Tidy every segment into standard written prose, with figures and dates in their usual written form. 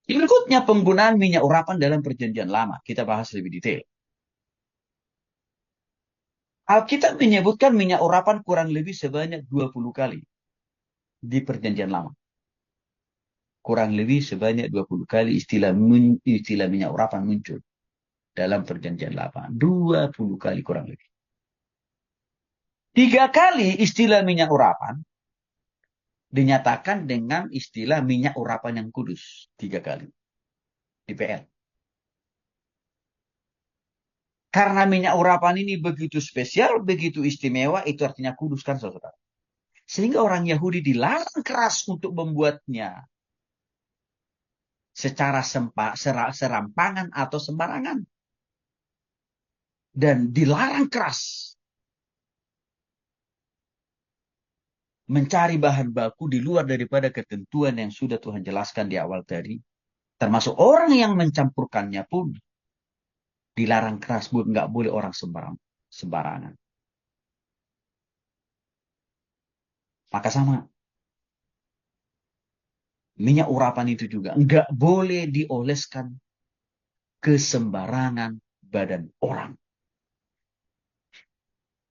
Berikutnya penggunaan minyak urapan dalam perjanjian lama. Kita bahas lebih detail. Alkitab menyebutkan minyak urapan kurang lebih sebanyak 20 kali di perjanjian lama. Kurang lebih sebanyak 20 kali istilah minyak urapan muncul dalam perjanjian lama. 20 kali kurang lebih. 3 kali istilah minyak urapan dinyatakan dengan istilah minyak urapan yang kudus. 3 kali di PL. Karena minyak urapan ini begitu spesial, begitu istimewa, itu artinya kudus kan saudara. Sehingga orang Yahudi dilarang keras untuk membuatnya secara serampangan atau sembarangan. Dan dilarang keras mencari bahan baku di luar daripada ketentuan yang sudah Tuhan jelaskan di awal tadi. Termasuk orang yang mencampurkannya pun dilarang keras, nggak boleh orang sembarangan. Maka sama, minyak urapan itu juga nggak boleh dioleskan ke sembarangan badan orang.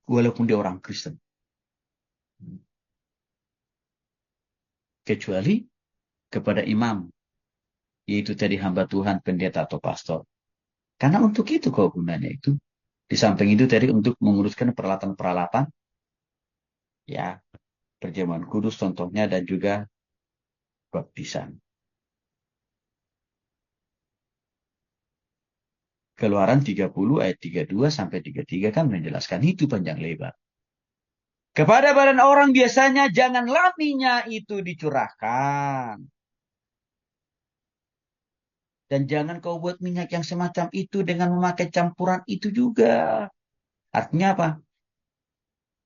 Walaupun dia orang Kristen. Kecuali kepada imam. Yaitu tadi hamba Tuhan, pendeta atau pastor. Karena untuk itu kok gunanya itu. Di samping itu tadi untuk menguruskan peralatan-peralatan. Ya, perjamuan kudus contohnya dan juga baptisan. Keluaran 30 ayat 32 sampai 33 kan menjelaskan itu panjang lebar. Kepada badan orang biasanya janganlah minyak itu dicurahkan. Dan jangan kau buat minyak yang semacam itu dengan memakai campuran itu juga. Artinya apa?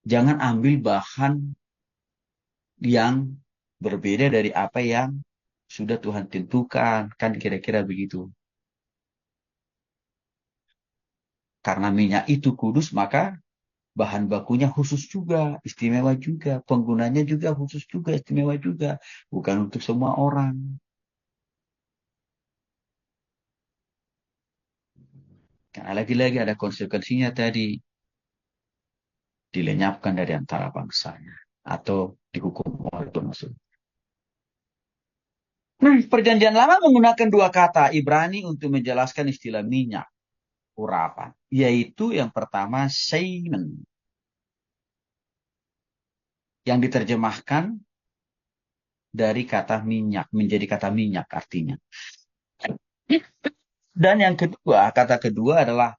Jangan ambil bahan yang berbeda dari apa yang sudah Tuhan tentukan. Kan kira-kira begitu. Karena minyak itu kudus, maka bahan bakunya khusus juga, istimewa juga. Penggunanya juga khusus juga, istimewa juga. Bukan untuk semua orang. Karena lagi-lagi ada konsekuensinya tadi. Dilenyapkan dari antara bangsanya. Atau dihukum oleh musuh. Nah, perjanjian lama menggunakan 2 kata Ibrani untuk menjelaskan istilah minyak urapan. Yaitu yang pertama, semen. Yang diterjemahkan dari kata minyak. Menjadi kata minyak artinya. Dan yang kedua, kata kedua adalah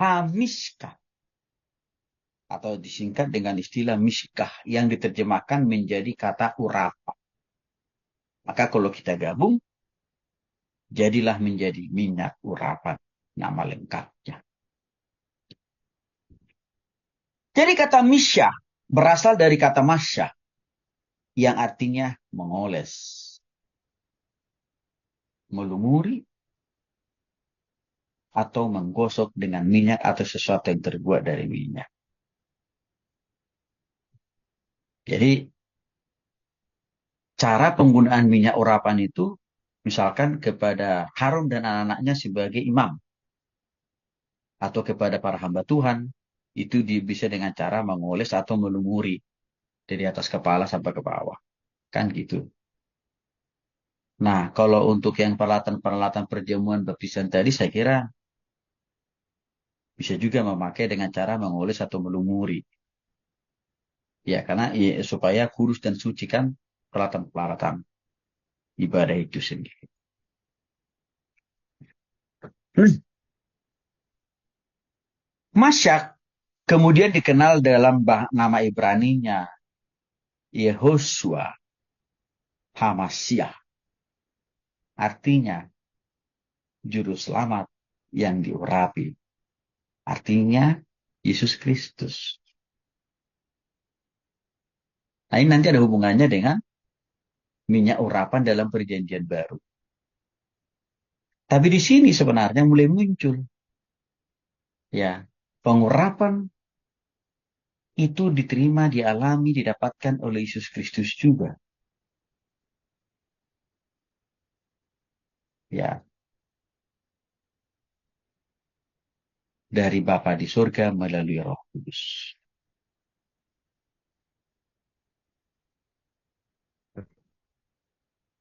hamiskah. Atau disingkat dengan istilah miskah. Yang diterjemahkan menjadi kata urapan. Maka kalau kita gabung, jadilah menjadi minyak urapan. Nama lengkapnya. Jadi kata misya berasal dari kata masya yang artinya mengoles, melumuri, atau menggosok dengan minyak atau sesuatu yang terbuat dari minyak. Jadi cara penggunaan minyak urapan itu misalkan kepada Harun dan anak-anaknya sebagai imam atau kepada para hamba Tuhan itu bisa dengan cara mengoles atau melumuri dari atas kepala sampai ke bawah. Kan gitu. Nah, kalau untuk yang peralatan-peralatan perjamuan baptisan tadi saya kira bisa juga memakai dengan cara mengoles atau melumuri. Ya, karena ya, supaya kudus dan suci kan peralatan-peralatan ibadah itu sendiri. Masyak kemudian dikenal dalam nama Ibraninya Yehosua Hamasyah. Artinya juru selamat yang diurapi. Artinya Yesus Kristus. Nah, ini nanti ada hubungannya dengan minyak urapan dalam perjanjian baru. Tapi di sini sebenarnya mulai muncul ya pengurapan itu diterima, dialami, didapatkan oleh Yesus Kristus juga. Ya, dari Bapa di surga melalui Roh Kudus.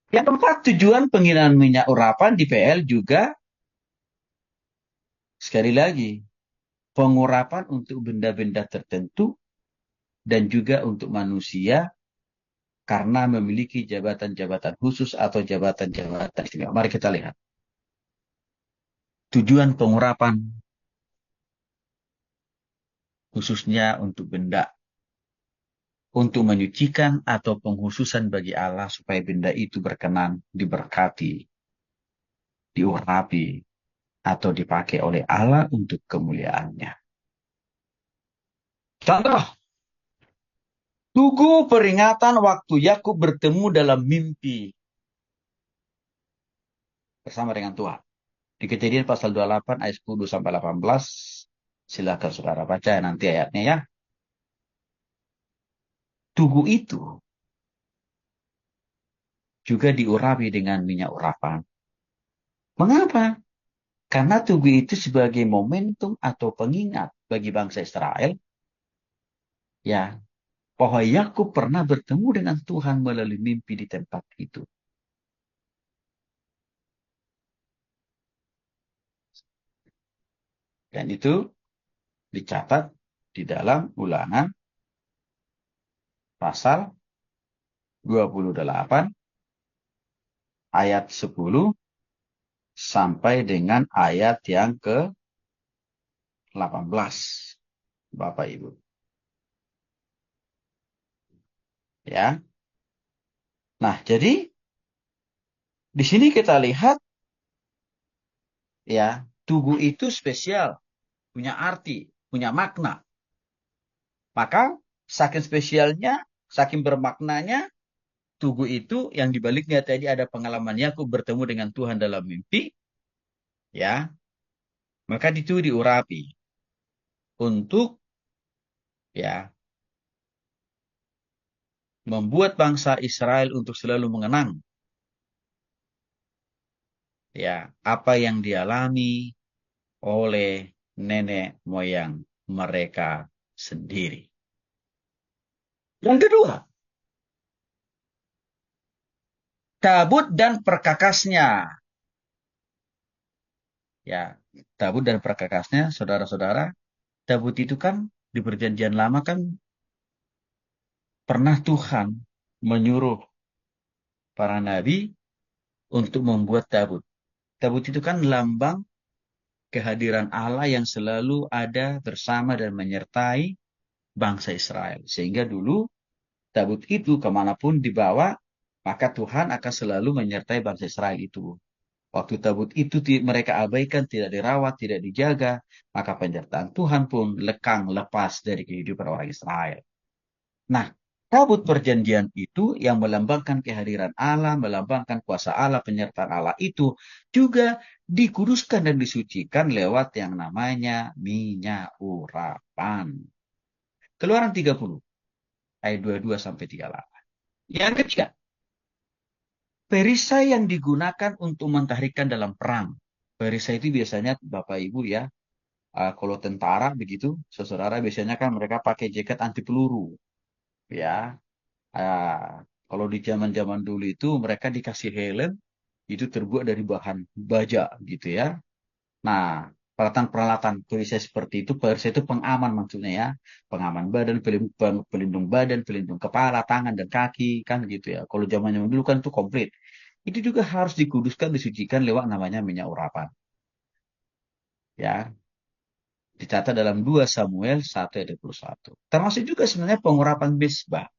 Yang keempat, tujuan penggunaan minyak urapan di PL juga sekali lagi pengurapan untuk benda-benda tertentu dan juga untuk manusia karena memiliki jabatan-jabatan khusus atau jabatan-jabatan istimewa. Mari kita lihat. Tujuan pengurapan khususnya untuk benda, untuk menyucikan atau penghususan bagi Allah supaya benda itu berkenan, diberkati, diurapi, atau dipakai oleh Allah untuk kemuliaannya. Contoh, tugu peringatan waktu Yakub bertemu dalam mimpi bersama dengan Tuhan. Di Kejadian pasal 28 ayat 10 sampai 18. Silakan saudara baca nanti ayatnya ya. Tugu itu juga diurapi dengan minyak urapan. Mengapa? Karena tugu itu sebagai momentum atau pengingat bagi bangsa Israel, ya, bahwa Yakub pernah bertemu dengan Tuhan melalui mimpi di tempat itu. Dan itu dicatat di dalam Ulangan pasal 28 ayat 10 sampai dengan ayat yang ke-18. Bapak Ibu. Ya. Nah, jadi di sini kita lihat ya, tugu itu spesial, punya arti, punya makna. Maka saking spesialnya, saking bermaknanya, tugu itu yang dibaliknya tadi ada pengalamannya aku bertemu dengan Tuhan dalam mimpi, ya, maka itu diurapi untuk ya membuat bangsa Israel untuk selalu mengenang ya apa yang dialami oleh nenek moyang mereka sendiri. Yang kedua, tabut dan perkakasnya. Ya, tabut dan perkakasnya, saudara-saudara, tabut itu kan di perjanjian lama kan pernah Tuhan menyuruh para nabi untuk membuat tabut. Tabut itu kan lambang kehadiran Allah yang selalu ada bersama dan menyertai bangsa Israel. Sehingga dulu tabut itu kemanapun dibawa, maka Tuhan akan selalu menyertai bangsa Israel itu. Waktu tabut itu mereka abaikan, tidak dirawat, tidak dijaga, maka penyertaan Tuhan pun lekang lepas dari kehidupan orang Israel. Nah, tabut perjanjian itu yang melambangkan kehadiran Allah, melambangkan kuasa Allah, penyertaan Allah itu juga dikuduskan dan disucikan lewat yang namanya minyak urapan. Keluaran 30 ayat 22 sampai 38. Yang ketiga, perisai yang digunakan untuk mentahrikan dalam perang. Perisai itu biasanya Bapak Ibu ya, kalau tentara begitu, saudara biasanya kan mereka pakai jaket anti peluru, ya. Kalau di zaman-zaman dulu itu mereka dikasih helm itu terbuat dari bahan baja gitu ya. Nah, peralatan-peralatan perisai seperti itu, perisai itu pengaman maksudnya ya, pengaman badan, pelindung badan, pelindung kepala, tangan dan kaki kan gitu ya. Kalau zaman-zaman dulu kan itu komplit. Itu juga harus dikuduskan, disucikan lewat namanya minyak urapan. Ya, dicatat dalam 2 Samuel 1 ayat 21. Termasuk juga sebenarnya pengurapan mesbah.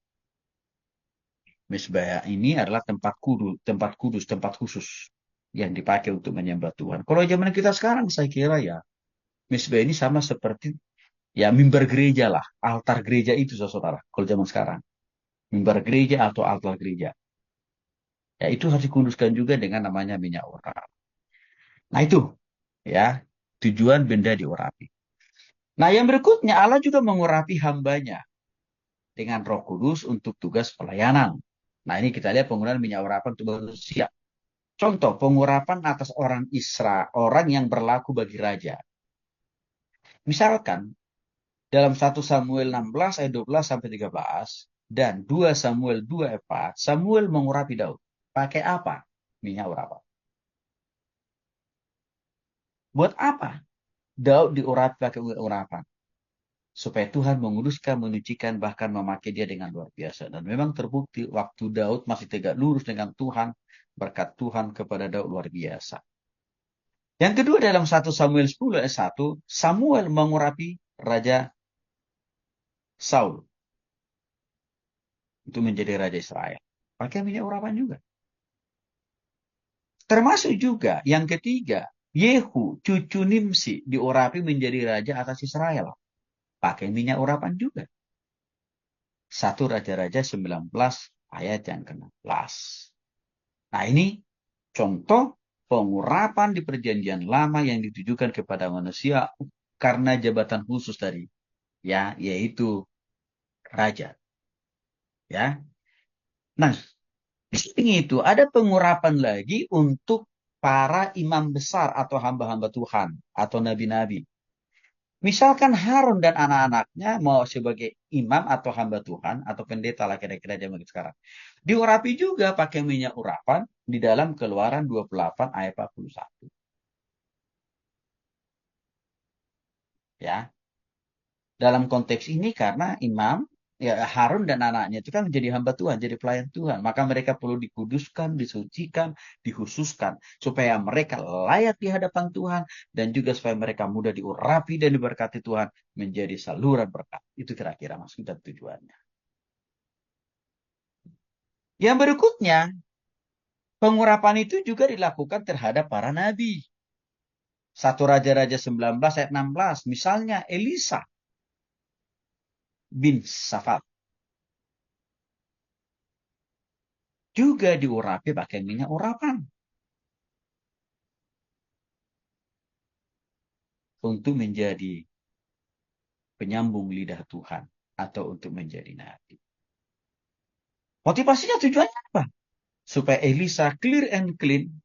Mesbah ini adalah tempat kudus, tempat khusus yang dipakai untuk menyembah Tuhan. Kalau zaman kita sekarang saya kira ya, mesbah ini sama seperti ya mimbar gereja lah, altar gereja itu saudara. Kalau zaman sekarang, mimbar gereja atau altar gereja. Ya itu harus dikuduskan juga dengan namanya minyak urapan. Nah itu ya tujuan benda diurapi. Nah yang berikutnya Allah juga mengurapi hambanya dengan Roh Kudus untuk tugas pelayanan. Nah ini kita lihat penggunaan minyak urapan untuk manusia. Contoh pengurapan atas orang yang berlaku bagi raja. Misalkan dalam 1 Samuel 16 ayat 12 sampai 13 dan 2 Samuel 2 ayat 4, Samuel mengurapi Daud. Pakai apa? Minyak urapan. Buat apa Daud diurapi pakai minyak urapan? Supaya Tuhan menguduskan, menyucikan, bahkan memakai dia dengan luar biasa. Dan memang terbukti waktu Daud masih tegak lurus dengan Tuhan, berkat Tuhan kepada Daud luar biasa. Yang kedua dalam 1 Samuel 10 ayat 1, Samuel mengurapi Raja Saul untuk menjadi Raja Israel. Pakai minyak urapan juga. Termasuk juga yang ketiga, Yehu, cucu Nimsi, diurapi menjadi Raja atas Israel. Pakai minyak urapan juga. 1 Raja-Raja 19 ayat yang ke-16. Nah ini contoh pengurapan di perjanjian lama yang ditujukan kepada manusia karena jabatan khusus tadi, ya, yaitu raja. Ya. Nah, di samping itu ada pengurapan lagi untuk para imam besar atau hamba-hamba Tuhan atau nabi-nabi. Misalkan Harun dan anak-anaknya mau sebagai imam atau hamba Tuhan atau pendeta lah kira-kira zaman sekarang. Diurapi juga pakai minyak urapan di dalam Keluaran 28 ayat 41. Ya. Dalam konteks ini karena imam, ya Harun dan anaknya itu kan menjadi hamba Tuhan, jadi pelayan Tuhan. Maka mereka perlu dikuduskan, disucikan, dikhususkan. Supaya mereka layak di hadapan Tuhan. Dan juga supaya mereka mudah diurapi dan diberkati Tuhan menjadi saluran berkat. Itu kira-kira maksud dan tujuannya. Yang berikutnya, pengurapan itu juga dilakukan terhadap para nabi. 1 Raja-Raja 19 ayat 16. Misalnya Elisa bin Safat. Juga diurapi pakai minyak urapan. Untuk menjadi penyambung lidah Tuhan. Atau untuk menjadi nabi. Motivasinya tujuannya apa? Supaya Elisa clear and clean.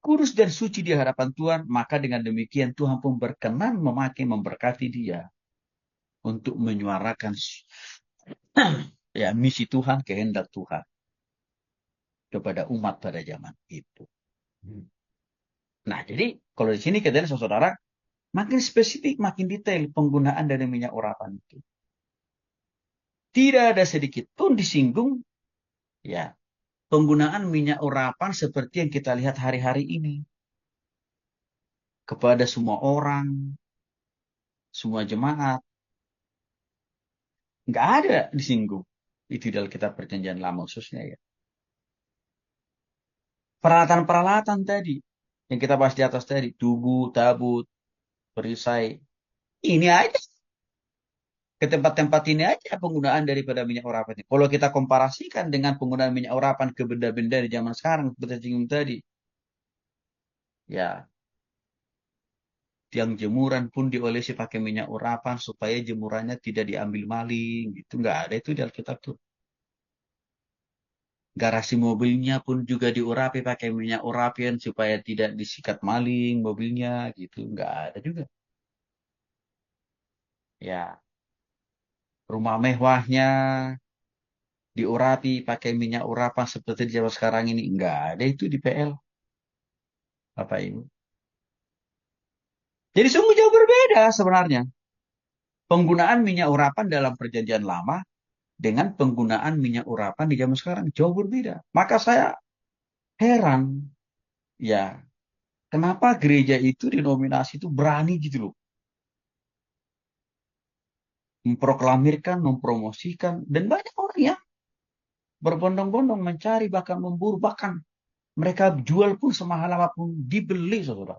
Kudus dan suci di hadapan Tuhan. Maka dengan demikian Tuhan pun berkenan memakai memberkati dia. Untuk menyuarakan ya, misi Tuhan, kehendak Tuhan. Kepada umat pada zaman itu. Nah, jadi kalau di sini katanya saudara, makin spesifik, makin detail penggunaan dari minyak urapan itu. Tidak ada sedikit pun disinggung ya penggunaan minyak urapan seperti yang kita lihat hari-hari ini. Kepada semua orang, semua jemaat. Nggak ada disinggung. Itu dalam kitab perjanjian lama khususnya ya. Peralatan-peralatan tadi. Yang kita bahas di atas tadi. Tugu, tabut, perisai. Ini aja. Ke tempat-tempat ini aja penggunaan daripada minyak urapan. Kalau kita komparasikan dengan penggunaan minyak urapan ke benda-benda di zaman sekarang. Seperti singgung tadi. Ya, tiang jemuran pun diolesi pakai minyak urapan supaya jemurannya tidak diambil maling. Gitu nggak ada itu di Alkitab tuh. Garasi mobilnya pun juga diurapi pakai minyak urapan supaya tidak disikat maling mobilnya gitu. Nggak ada juga. Ya, rumah mewahnya diurapi pakai minyak urapan seperti di zaman sekarang ini. Nggak ada itu di PL. Apa ini? Jadi sungguh jauh berbeda sebenarnya. Penggunaan minyak urapan dalam perjanjian lama dengan penggunaan minyak urapan di zaman sekarang jauh berbeda. Maka saya heran, ya, kenapa gereja itu denominasi itu berani gitu loh. Memproklamirkan, mempromosikan, dan banyak orang yang berbondong-bondong mencari, bahkan memburu, bahkan mereka jual pun semahal apapun, dibeli, saudara.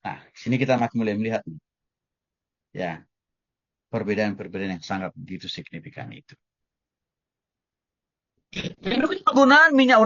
Nah, sini kita makin mulai melihat, ya, perbedaan-perbedaan yang sangat begitu signifikan itu. Penggunaan minyak urapan